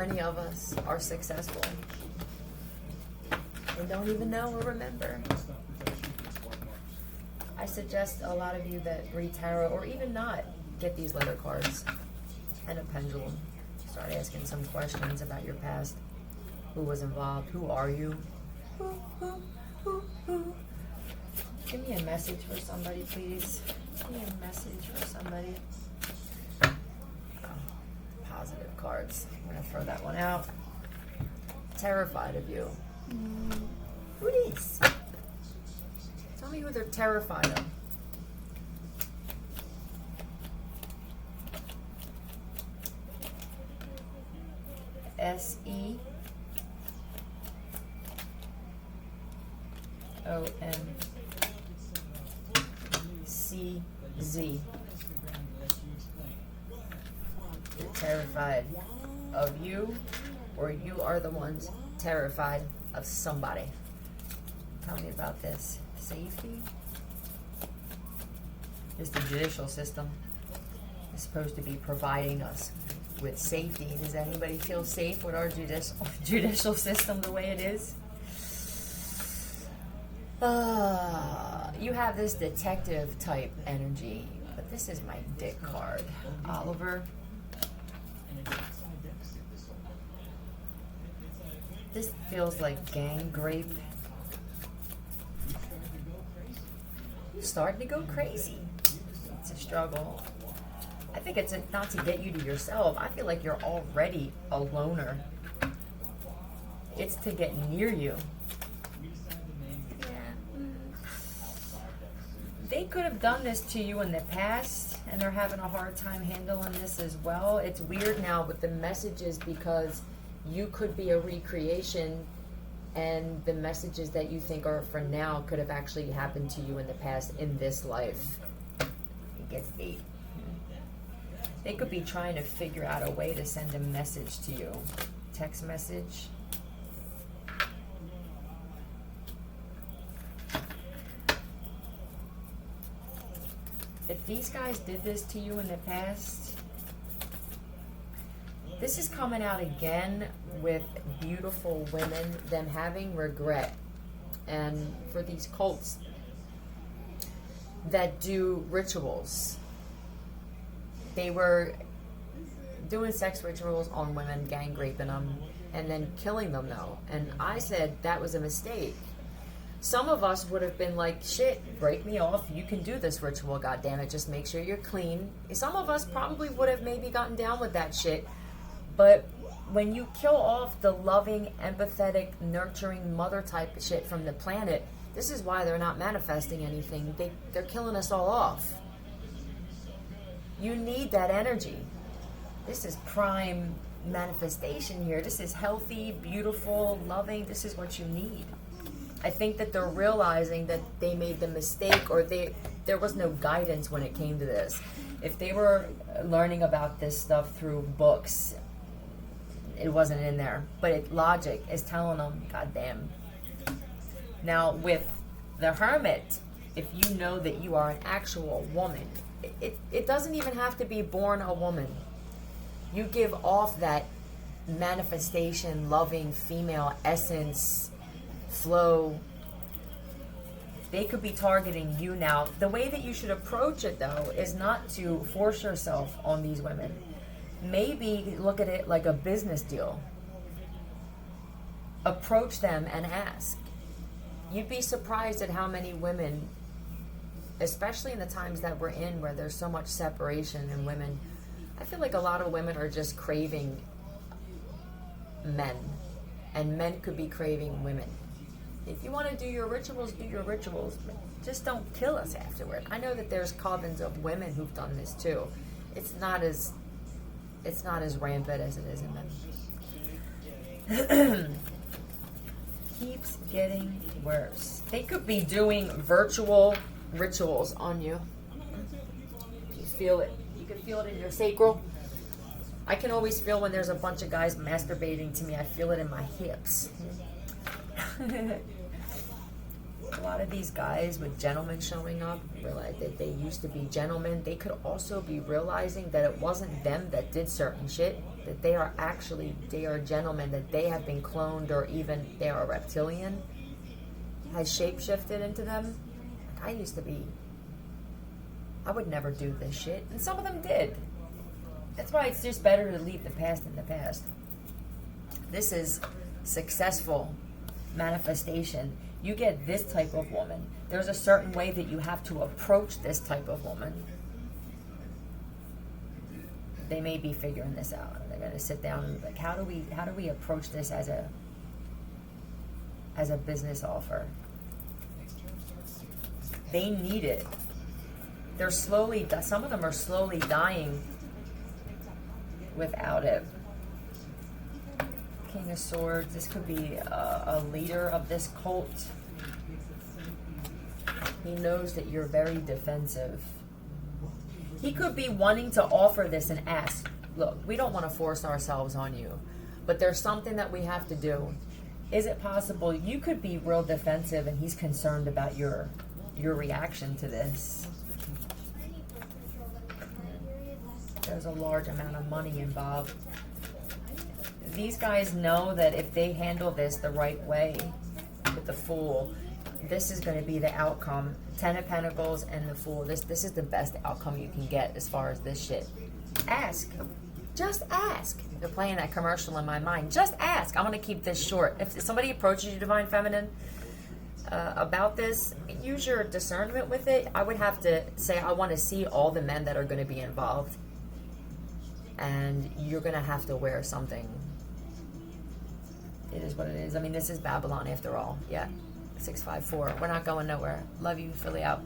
many of us are successful and don't even know or remember. I suggest a lot of you that read tarot, or even not, get these leather cards and a pendulum. Start asking some questions about your past. Who was involved? Who are you? Who? Give me a message for somebody, please. Give me a message for somebody. Positive cards. I'm going to throw that one out. Terrified of you. Who it is? Tell me who they're terrified of. SEOMZ. They're terrified of you, or you are the ones terrified of somebody. Tell me about this. Safety? It's the judicial system. It's supposed to be providing us with safety. Does anybody feel safe with our judicial system the way it is? You have this detective type energy, but this is my dick card. Oliver. This feels like gang rape. You're starting to go crazy. It's a struggle. I think it's not to get you to yourself. I feel like you're already a loner. It's to get near you. Yeah. They could have done this to you in the past, and they're having a hard time handling this as well. It's weird now with the messages, because you could be a recreation, and the messages that you think are for now could have actually happened to you in the past in this life. It gets deep. They could be trying to figure out a way to send a message to you. Text message. If these guys did this to you in the past, this is coming out again with beautiful women, them having regret. And for these cults that do rituals, they were doing sex rituals on women, gang raping them, and then killing them though. And I said that was a mistake. Some of us would have been like, shit, break me off. You can do this ritual, goddammit. Just make sure you're clean. Some of us probably would have maybe gotten down with that shit. But when you kill off the loving, empathetic, nurturing mother type of shit from the planet, this is why they're not manifesting anything. They're killing us all off. You need that energy. This is prime manifestation here. This is healthy, beautiful, loving. This is what you need. I think that they're realizing that they made the mistake, or there was no guidance when it came to this. If they were learning about this stuff through books, it wasn't in there. But logic is telling them, goddamn. Now, with the Hermit, if you know that you are an actual woman, it doesn't even have to be born a woman. You give off that manifestation, loving female essence, flow. They could be targeting you now. The way that you should approach it, though, is not to force yourself on these women. Maybe look at it like a business deal. Approach them and ask. You'd be surprised at how many women, especially in the times that we're in where there's so much separation in women, I feel like a lot of women are just craving men, and men could be craving women. If you want to do your rituals, do your rituals, but just don't kill us afterward. I know that there's covens of women who've done this too. It's not as rampant as it is in men. Keeps getting worse. They could be doing virtual rituals on you. You feel it. You can feel it in your sacral. I can always feel when there's a bunch of guys masturbating to me. I feel it in my hips. A lot of these guys with gentlemen showing up realize that they used to be gentlemen. They could also be realizing that it wasn't them that did certain shit, that they are gentlemen, that they have been cloned, or even they are reptilian, has shapeshifted into them. I used to be, I would never do this shit, and some of them did. That's why it's just better to leave the past in the past. This is successful manifestation. You get this type of woman. There's a certain way that you have to approach this type of woman. They may be figuring this out. They're going to sit down and be like, how do we approach this as a business offer? They need it. They're slowly, some of them are slowly dying without it. King of Swords. This could be a leader of this cult. He knows that you're very defensive. He could be wanting to offer this and ask, look, we don't want to force ourselves on you, but there's something that we have to do. Is it possible you could be real defensive and he's concerned about your reaction to this? There's a large amount of money involved. These guys know that if they handle this the right way with the Fool, this is going to be the outcome. 10 of Pentacles and the Fool. This is the best outcome you can get as far as this shit. Ask. Just ask. They're playing that commercial in my mind. Just ask. I'm going to keep this short. If somebody approaches you, Divine Feminine, about this, use your discernment with it. I would have to say, I want to see all the men that are going to be involved. And you're going to have to wear something. It is what it is. I mean, this is Babylon after all. Yeah. 654. We're not going nowhere. Love you. Philly out.